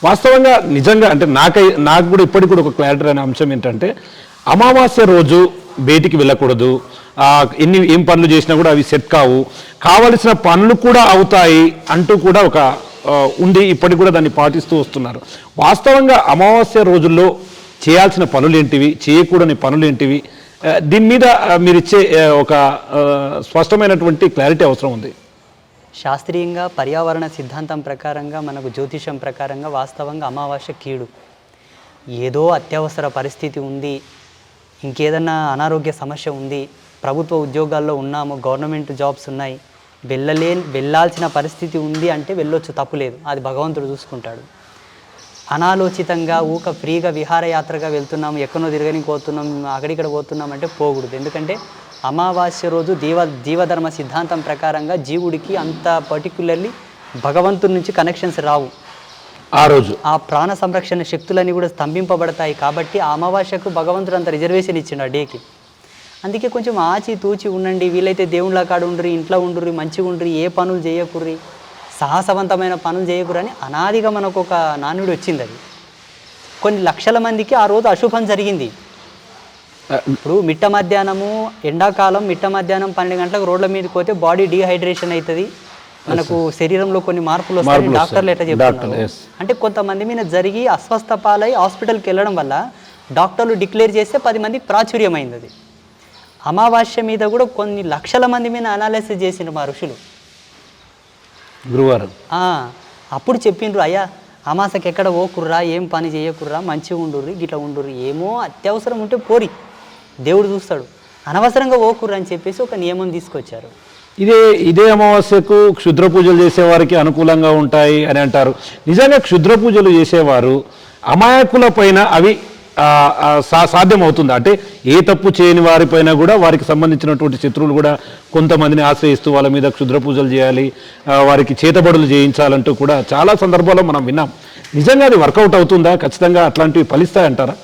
వాస్తవంగా నిజంగా అంటే నాకు కూడా ఇప్పటికి కూడా ఒక క్లారిటీ అనే అంశం ఏంటంటే అమావాస్య రోజు బయటికి వెళ్ళకూడదు, ఏం పనులు చేసినా కూడా అవి సెట్ కావలసిన పనులు కూడా అవుతాయి అంటూ కూడా ఒక ఉంది. ఇప్పటికి కూడా దాన్ని పాటిస్తూ వస్తున్నారు. వాస్తవంగా అమావాస్య రోజుల్లో చేయాల్సిన పనులేంటివి, చేయకూడని పనులేంటివి, దీని మీద మీరు ఇచ్చే ఒక స్పష్టమైనటువంటి క్లారిటీ అవసరం ఉంది. శాస్త్రీయంగా పర్యావరణ సిద్ధాంతం ప్రకారంగా మనకు జ్యోతిషం ప్రకారంగా వాస్తవంగా అమావాస్య కీడు. ఏదో అత్యవసర పరిస్థితి ఉంది, ఇంకేదన్నా అనారోగ్య సమస్య ఉంది, ప్రభుత్వ ఉద్యోగాల్లో ఉన్నాము, గవర్నమెంట్ జాబ్స్ ఉన్నాయి, వెళ్ళాల్సిన పరిస్థితి ఉంది అంటే వెళ్ళొచ్చు, తప్పులేదు, అది భగవంతుడు చూసుకుంటాడు. అనాలోచితంగా ఫ్రీగా విహారయాత్రగా వెళ్తున్నాము, ఎక్కడో తిరగని పోతున్నాం, అక్కడిక్కడ పోతున్నాం అంటే పోకూడదు. ఎందుకంటే అమావాస్య రోజు జీవధర్మ సిద్ధాంతం ప్రకారంగా జీవుడికి అంత పర్టిక్యులర్లీ భగవంతుడి నుంచి కనెక్షన్స్ రావు. ఆ రోజు ఆ ప్రాణ సంరక్షణ శక్తులన్నీ కూడా స్తంభింపబడతాయి. కాబట్టి ఆ అమావాస్యకు భగవంతుడు అంత రిజర్వేషన్ ఇచ్చిండు ఆ డేకి. అందుకే కొంచెం ఆచి తూచి ఉండండి, వీలైతే దేవుళ్ళ కాడ ఉండ్రి, ఇంట్లో ఉండ్రి, మంచిగా ఉండ్రి, ఏ పనులు చేయకుర్రి, సాహసవంతమైన పనులు చేయకురని అనాదిగా మనకు ఒక నానుడి వచ్చింది. అది కొన్ని లక్షల మందికి ఆ రోజు అశుభం జరిగింది. ఇప్పుడు మిట్ట మధ్యాహ్నము ఎండాకాలం మిట్ట మధ్యాహ్నం 12 గంటలకు రోడ్ల మీదకి పోతే బాడీ డీహైడ్రేషన్ అవుతుంది, మనకు శరీరంలో కొన్ని మార్పులు వస్తాయి డాక్టర్లు ఎట్లా చెప్తున్నారు. అంటే కొంతమంది మీద జరిగి అస్వస్థ పాలై హాస్పిటల్కి వెళ్ళడం వల్ల డాక్టర్లు డిక్లేర్ చేస్తే 10 మందికి ప్రాచుర్యమైంది. అది అమావాస్య మీద కూడా కొన్ని లక్షల మంది మీద అనాలిసిస్ చేసిండ్రు మా ఋషులు గురువారం. అప్పుడు చెప్పిండ్రు, అయ్యా అమాసకి ఎక్కడ ఓకుర్రా, ఏం పని చేయకుర్రా, మంచిగా ఉండుర్రి, గిట్లా ఉండుర్రి, ఏమో అత్యవసరం ఉంటే పోరి, దేవుడు చూస్తాడు, అనవసరంగా ఓకుర్రా అని చెప్పేసి ఒక నియమం తీసుకొచ్చారు. ఇదే అమావాస్యకు క్షుద్ర పూజలు చేసేవారికి అనుకూలంగా ఉంటాయి అని అంటారు. నిజంగా క్షుద్ర పూజలు చేసేవారు అమాయకుల పైన అవి సాధ్యం అవుతుంది అంటే ఏ తప్పు చేయని వారిపైన కూడా వారికి సంబంధించినటువంటి శత్రువులు కూడా కొంతమందిని ఆశ్రయిస్తూ వాళ్ళ మీద క్షుద్ర పూజలు చేయాలి, వారికి చేతబడులు చేయించాలంటూ కూడా చాలా సందర్భాల్లో మనం విన్నాం. నిజంగా అది వర్కౌట్ అవుతుందా? ఖచ్చితంగా అట్లాంటివి ఫలిస్తాయంటారా?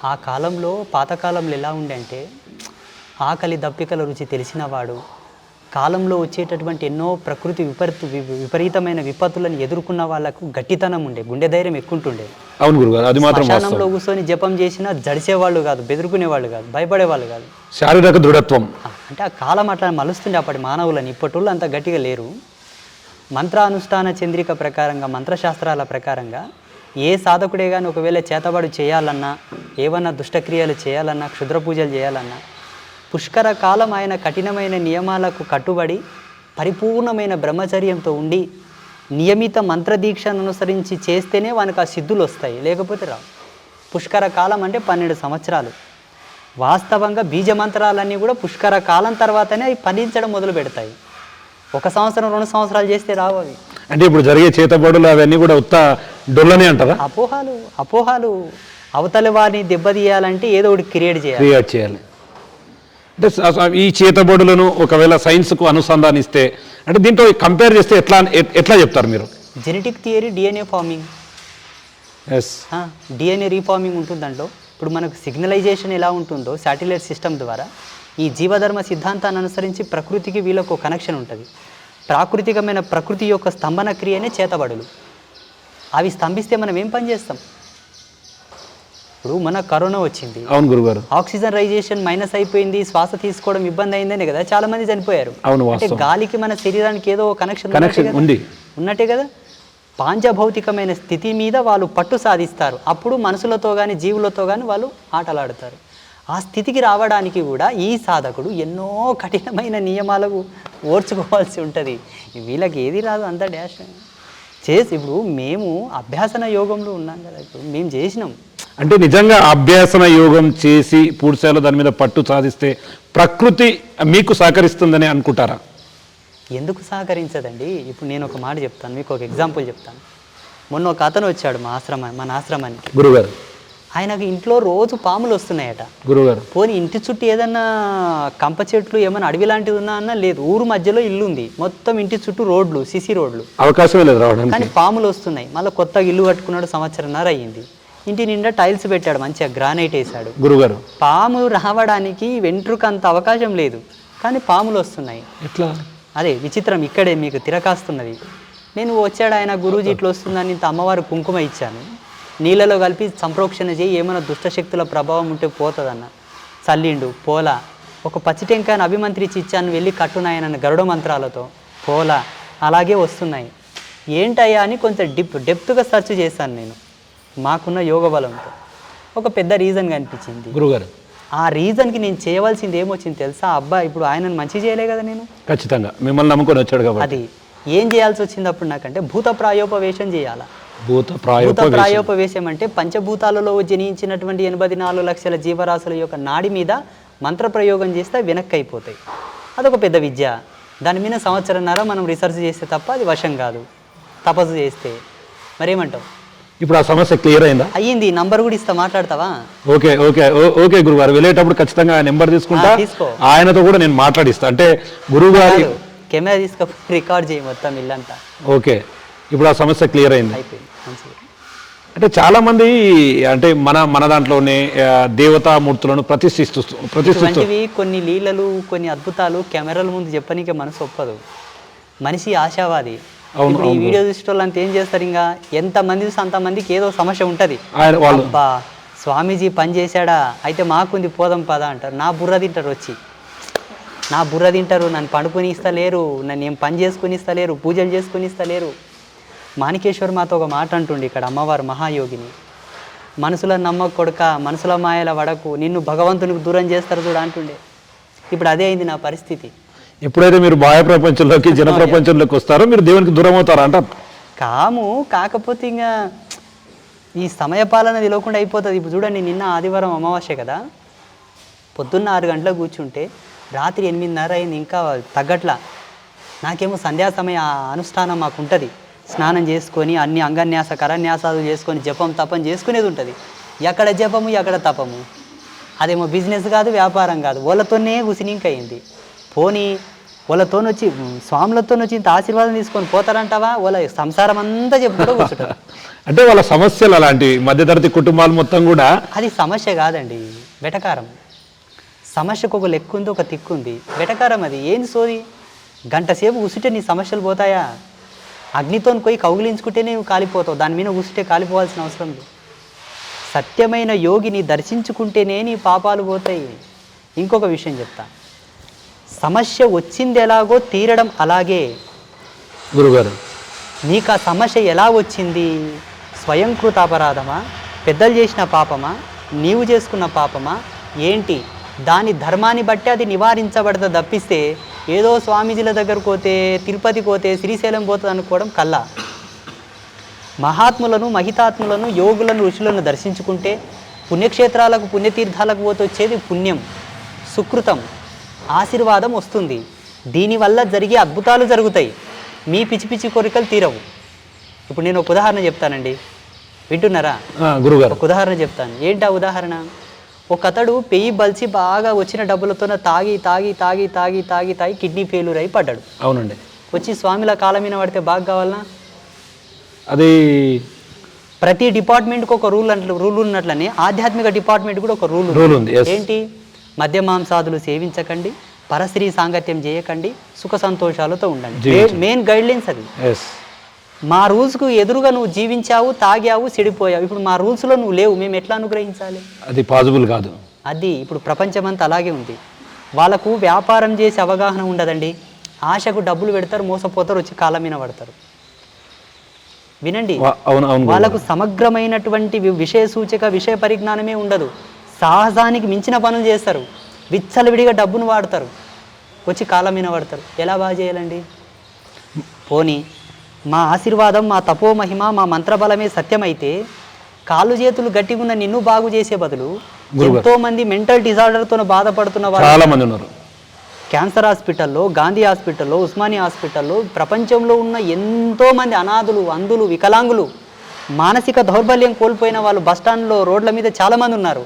ఆ కాలంలో పాతకాలంలో ఎలా ఉండే అంటే ఆకలి దప్పికల రుచి తెలిసినవాడు, కాలంలో వచ్చేటటువంటి ఎన్నో ప్రకృతి విపరీతమైన విపత్తులను ఎదుర్కొన్న వాళ్ళకు గట్టితనం ఉండే, గుండె ధైర్యం ఎక్కుంటుండే. అవును గురుగారు, అది మాత్రం శ్మశానంలో కూర్చొని జపం చేసినా జడిసేవాళ్ళు కాదు, బెదురుకునేవాళ్ళు కాదు, భయపడేవాళ్ళు కాదు. శారీరక దృఢత్వం అంటే ఆ కాలం అట్లా మలుస్తుండే అప్పటి మానవులని. ఇప్పటి అంత గట్టిగా లేరు. మంత్రానుష్ఠాన చంద్రిక ప్రకారంగా, మంత్రశాస్త్రాల ప్రకారంగా ఏ సాధకుడే కానీ ఒకవేళ చేతబడి చేయాలన్నా, ఏమన్నా దుష్టక్రియలు చేయాలన్నా, క్షుద్ర పూజలు చేయాలన్నా పుష్కర కాలం ఆయన కఠినమైన నియమాలకు కట్టుబడి పరిపూర్ణమైన బ్రహ్మచర్యంతో ఉండి నియమిత మంత్రదీక్షను అనుసరించి చేస్తేనే వానికి ఆ సిద్ధులు వస్తాయి, లేకపోతే రావు. పుష్కర కాలం అంటే 12 సంవత్సరాలు. వాస్తవంగా బీజమంత్రాలన్నీ కూడా పుష్కర కాలం తర్వాతనే అవి ఫలించడం మొదలు పెడతాయి. 1 సంవత్సరం 2 సంవత్సరాలు చేస్తే రావు అవి. అంటే ఇప్పుడు జరిగే చేతబడులు అవన్నీ కూడా ఉత్త డొల్లనే అంటారా? అపోహాలు అవతలి వారిని దెబ్బతీయాలంటే ఏదో ఒకటి క్రియేట్ చేయాలి. అంటే ఈ చేతబడులను ఒకవేళ సైన్స్కు అనుసంధానిస్తే అంటే దీంట్లో కంపేర్ చేస్తే ఎట్లా చెప్తారు మీరు? Genetic theory, DNA farming, DNA reforming ఉంటుంది దాంట్లో. ఇప్పుడు మనకు సిగ్నలైజేషన్ ఎలా ఉంటుందో శాటిలైట్ సిస్టమ్ ద్వారా ఈ జీవధర్మ సిద్ధాంతాన్ని అనుసరించి ప్రకృతికి వీళ్ళకు కనెక్షన్ ఉంటుంది. ప్రాకృతికమైన ప్రకృతి యొక్క స్తంభన క్రియనే చేతబడులు. అవి స్తంభిస్తే మనం ఏం పని చేస్తాం? ఇప్పుడు మన కరోనా వచ్చింది, అవును గురుగారు, ఆక్సిజనైజేషన్ మైనస్ అయిపోయింది, శ్వాస తీసుకోవడం ఇబ్బంది అయిందనే కదా చాలా మంది చనిపోయారు. అంటే గాలికి మన శరీరానికి ఏదో కనెక్షన్ ఉన్నట్టే కదా. పాంచభౌతికమైన స్థితి మీద వాళ్ళు పట్టు సాధిస్తారు. అప్పుడు మనుషులతో కానీ జీవులతో కానీ వాళ్ళు ఆటలాడతారు. ఆ స్థితికి రావడానికి కూడా ఈ సాధకుడు ఎన్నో కఠినమైన నియమాలకు ఓర్చుకోవాల్సి ఉంటుంది. వీళ్ళకి ఏది రాదు, అంత డాష్ చేసి. ఇప్పుడు మేము అభ్యాసన యోగంలో ఉన్నాం కదా, ఇప్పుడు మేము చేసినాం. అంటే నిజంగా అభ్యాసన యోగం చేసి పూర్తిస్థాయిలో దాని మీద పట్టు సాధిస్తే ప్రకృతి మీకు సహకరిస్తుందని అనుకుంటారా? ఎందుకు సహకరించదండి? ఇప్పుడు నేను ఒక మాట చెప్తాను, మీకు ఒక ఎగ్జాంపుల్ చెప్తాను. మొన్న ఒక అతను వచ్చాడు మన ఆశ్రమానికి. గురుగారు, ఆయనకు ఇంట్లో రోజు పాములు వస్తున్నాయట. గురుగారు, పోనీ ఇంటి చుట్టూ ఏదన్నా కంప చెట్లు ఏమైనా అడవి లాంటిది ఉన్నా అన్నా లేదు, ఊరు మధ్యలో ఇల్లు ఉంది, మొత్తం ఇంటి చుట్టూ రోడ్లు, సిసి రోడ్లు, అవకాశమే లేదు రావడానికి, కానీ పాములు వస్తున్నాయి. మళ్ళీ కొత్తగా ఇల్లు కట్టుకున్నాడు, 1.5 సంవత్సరం అయ్యింది. ఇంటి నిండా టైల్స్ పెట్టాడు, మంచిగా గ్రానైట్ వేసాడు. గురుగారు, పాము రావడానికి వెంట్రుక అంత అవకాశం లేదు, కానీ పాములు వస్తున్నాయి. ఎట్లా? అదే విచిత్రం ఇక్కడే మీకు తిరకాస్తున్నది. నేను వచ్చాడు ఆయన గురూజీ ఇట్లా వస్తుందని ఇంత అమ్మవారు కుంకుమ ఇచ్చాను, నీళ్ళలో కలిపి సంప్రోక్షణ చేయి, ఏమైనా దుష్టశక్తుల ప్రభావం ఉంటే పోతుందన్న. చల్లిండు పోలా. ఒక పచ్చి టెంకాయను అభిమంత్రించి ఇచ్చాను, వెళ్ళి కట్టునాయనన్న గరుడ మంత్రాలతో పోలా. అలాగే వస్తున్నాయి. ఏంటయ్యా అని కొంచెం డెప్త్గా సెర్చ్ చేశాను నేను మాకున్న యోగ బలంతో. ఒక పెద్ద రీజన్ కనిపించింది గురుగారు. ఆ రీజన్కి నేను చేయవలసింది ఏమొచ్చింది తెలుసా? అబ్బా ఇప్పుడు ఆయనను మంచి చేయలే కదా నేను, ఖచ్చితంగా మిమ్మల్ని నమ్ముకొని వచ్చాడు కాబట్టి అది ఏం చేయాల్సి వచ్చింది అప్పుడు నాకంటే భూత ప్రాయోపవేశం చేయాలా. భూత ప్రాయోపవేశం అంటే పంచభూతాలలో జనించినటువంటి 84 లక్షల జీవరాశుల యొక్క నాడి మీద మంత్ర ప్రయోగం చేస్తే వెనక్కి అయిపోతాయి. అదొక పెద్ద విద్య. దాని మీద సంవత్సరంన్నర మనం రీసెర్చ్ చేస్తే తప్ప అది వశం కాదు, తపస్సు చేస్తే. మరేమంటావు? ఇప్పుడు ఆ సమస్య క్లియర్ అయిందా? అయ్యింది. నంబర్ కూడా ఇస్తా, మాట్లాడతావా? ఓకే ఓకే ఓకే గురుగారు, వెళ్ళేటప్పుడు ఖచ్చితంగా ఆ నెంబర్ తీసుకుంటా, తీసుకో. ఆయనతో కూడా నేను మాట్లాడిస్తా. అంటే గురువు గారి కెమెరా తీసుకొని రికార్డ్ చేయి మొత్తం ఇల్లంతా. ఓకే, ఇప్పుడు ఆ సమస్య క్లియర్ అయింది. అయిపోయింది మంచిగా. అంటే చాలా మంది అంటే మన దాంట్లోనే దేవతామూర్తులను ప్రతిష్ఠిస్తూ ఇటువంటివి కొన్ని లీలలు, కొన్ని అద్భుతాలు కెమెరాల ముందు చెప్పనీకే మనసు ఒప్పదు. మనిషి ఆశావాది. ఇప్పుడు ఈ వీడియో చూసేటోళ్ళంతా ఏం చేస్తారు, ఇంకా ఎంతమంది అంతమందికి ఏదో సమస్య ఉంటుంది. అబ్బా స్వామీజీ పని చేశాడా, అయితే మాకుంది పోదాం పదా అంటారు. నా బుర్ర తింటారు వచ్చి, నా బుర్ర తింటారు. నన్ను పండుకొని ఇస్తలేరు, నన్ను ఏం పని చేసుకుని ఇస్తలేరు, పూజలు చేసుకుని ఇస్తలేరు. మాణికేశ్వర్ మాతో ఒక మాట అంటుండే ఇక్కడ అమ్మవారు మహాయోగిని, మనసుల నమ్మక కొడక, మనసుల మాయల వడకు, నిన్ను భగవంతునికి దూరం చేస్తారు చూడ అంటుండే. ఇప్పుడు అదే అయింది నా పరిస్థితి. ఎప్పుడైతే మీరు బాహ్య ప్రపంచంలోకి జన ప్రపంచంలోకి వస్తారో మీరు దేవునికి దూరం అవుతారా అంట. కాకపోతే ఇంకా ఈ సమయపాలన తెలియకుండా అయిపోతుంది. ఇప్పుడు చూడండి, నిన్న ఆదివారం అమావాస్య కదా, పొద్దున్న 6 గంటలకు కూర్చుంటే రాత్రి 8:30 అయింది, ఇంకా తగ్గట్లా. నాకేమో సంధ్యా సమయ అనుష్ఠానం మాకు ఉంటుంది. స్నానం చేసుకొని అన్ని అంగన్యాస కరన్యాసాలు చేసుకొని జపం తపం చేసుకునేది ఉంటుంది. ఎక్కడ జపము ఎక్కడ తపము, అదేమో బిజినెస్ కాదు వ్యాపారం కాదు, వాళ్ళతోనే గుసినింక్ అయింది. పోనీ వాళ్ళతో వచ్చి స్వాములతో వచ్చి ఇంత ఆశీర్వాదం తీసుకొని పోతారంటావా? వాళ్ళ సంసారం అంతా చెప్పుకుంటూ కూర్చుంటారు. అంటే వాళ్ళ సమస్యలు అలాంటి మధ్యతరగతి కుటుంబాలు మొత్తం కూడా. అది సమస్య కాదండి, వెటకారం. సమస్యకు ఒక లెక్కు ఉంది, ఒక తిక్కు ఉంది. వెటకారం అది ఏంది సోది? గంట సేపు కూసుంటే నీ సమస్యలు పోతాయా? అగ్నితో పోయి కౌగిలించుకుంటేనే నువ్వు కాలిపోతావు, దాని మీద కూసుంటే కాలిపోవాల్సిన అవసరం లేదు. సత్యమైన యోగిని దర్శించుకుంటేనే నీ పాపాలు పోతాయి. ఇంకొక విషయం చెప్తా, సమస్య వచ్చింది ఎలాగో తీరడం అలాగే. గురుగారు, నీకు ఆ సమస్య ఎలా వచ్చింది? స్వయంకృత అపరాధమా, పెద్దలు చేసిన పాపమా, నీవు చేసుకున్న పాపమా ఏంటి? దాని ధర్మాన్ని బట్టి అది నివారించబడతా తప్పిస్తే ఏదో స్వామీజీల దగ్గరకు పోతే, తిరుపతికి పోతే, శ్రీశైలం పోతుంది అనుకోవడం కల్లా. మహాత్ములను, మహితాత్ములను, యోగులను, ఋషులను దర్శించుకుంటే, పుణ్యక్షేత్రాలకు పుణ్యతీర్థాలకు పోతే వచ్చేది పుణ్యం, సుకృతం, ఆశీర్వాదం వస్తుంది. దీనివల్ల జరిగే అద్భుతాలు జరుగుతాయి, మీ పిచ్చి పిచ్చి కోరికలు తీరవు. ఇప్పుడు నేను ఒక ఉదాహరణ చెప్తానండి, వింటున్నారా? గురుగారు, ఒక ఉదాహరణ చెప్తాను. ఏంటి ఆ ఉదాహరణ? ఒక అతడు పెయ్యి బలిచి బాగా వచ్చిన డబ్బులతో తాగి తాగి తాగి తాగి తాగి తాగి కిడ్నీ ఫెయిల్యూర్ అయి పడ్డాడు. అవునండి. వచ్చి స్వామిల కాళ్ళ మీద పడితే బాగా కావాలనా? అది ప్రతి డిపార్ట్మెంట్కి ఒక రూల్ ఉన్నట్లనే ఆధ్యాత్మిక డిపార్ట్మెంట్ కూడా ఒక రూల్ ఉంది. ఏంటి? మద్య మాంసాదులు సేవించకండి, పరస్త్రీ సాంగత్యం చేయకండి, సుఖ సంతోషాలతో ఉండండి. మెయిన్ గైడ్లైన్స్ అది. మా రూల్స్కు ఎదురుగా నువ్వు జీవించావు, తాగావు, చెడిపోయావు. ఇప్పుడు మా రూల్స్లో నువ్వు లేవు, మేము ఎట్లా అనుగ్రహించాలి? అది పాసిబుల్ కాదు. అది ఇప్పుడు ప్రపంచమంతా అలాగే ఉంది. వాళ్ళకు వ్యాపారం చేసే అవగాహన ఉండదండి. ఆశకు డబ్బులు పెడతారు, మోసపోతారు, వచ్చి కాళ్ళ మీద పడతారు. వినండి, వాళ్ళకు సమగ్రమైనటువంటి విషయ సూచక విషయ పరిజ్ఞానమే ఉండదు. సాహసానికి మించిన పనులు చేస్తారు, విచ్చలవిడిగా డబ్బును వాడతారు, వచ్చి కాళ్ళ మీద పడతారు. ఎలా బాగా చేయాలండి? పోనీ మా ఆశీర్వాదం, మా తపోమహిమ, మా మంత్రబలమే సత్యమైతే కాళ్ళు చేతులు గట్టిగా ఉన్న నిన్ను బాగు చేసే బదులు ఎంతో మంది మెంటల్ డిజార్డర్తో బాధపడుతున్న వాళ్ళు క్యాన్సర్ హాస్పిటల్లో, గాంధీ హాస్పిటల్లో, ఉస్మానియా హాస్పిటల్లో, ప్రపంచంలో ఉన్న ఎంతో మంది అనాథులు, అంధులు, వికలాంగులు, మానసిక దౌర్బల్యం కోల్పోయిన వాళ్ళు బస్టాండ్లో, రోడ్ల మీద చాలామంది ఉన్నారు.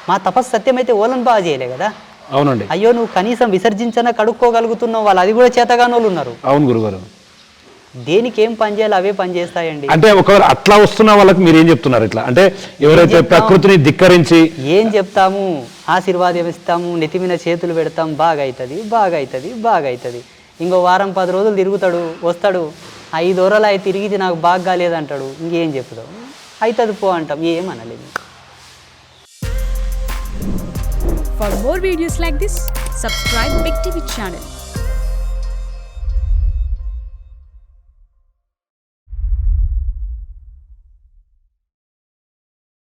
మా తపస్సు సత్యమైతే ఓలను బాగా చేయలే కదా? అవునండి. అయ్యో నువ్వు కనీసం విసర్జించన కడుక్కోగలుగుతున్నావు, వాళ్ళు అది కూడా చేతగానోళ్ళు ఉన్నారు. అవును గురుగారు. దేనికి ఏం పని చేయాలి అవే పని చేస్తాయండి. అంటే ఒకవేళ అట్లా వస్తున్న వాళ్ళకి మీరు ఏం చెప్తున్నారు? ఇట్లా అంటే ఎవరైతే ప్రకృతిని ధిక్కరించి ఏం చెప్తాము? ఆశీర్వాదం ఇస్తాము, నెత్తి మీద చేతులు పెడతాం, బాగా అవుతుంది, బాగా అవుతుంది, బాగా అవుతుంది. ఇంకో వారం 10 రోజులు తిరుగుతాడు, వస్తాడు, 5 ఓరలు అవి తిరిగి నాకు బాగా కాలేదంటాడు, ఇంకేం చెప్తావు, అవుతుంది పో అంటాం, ఏమనలేదు. For more videos like this, subscribe Big TV channel.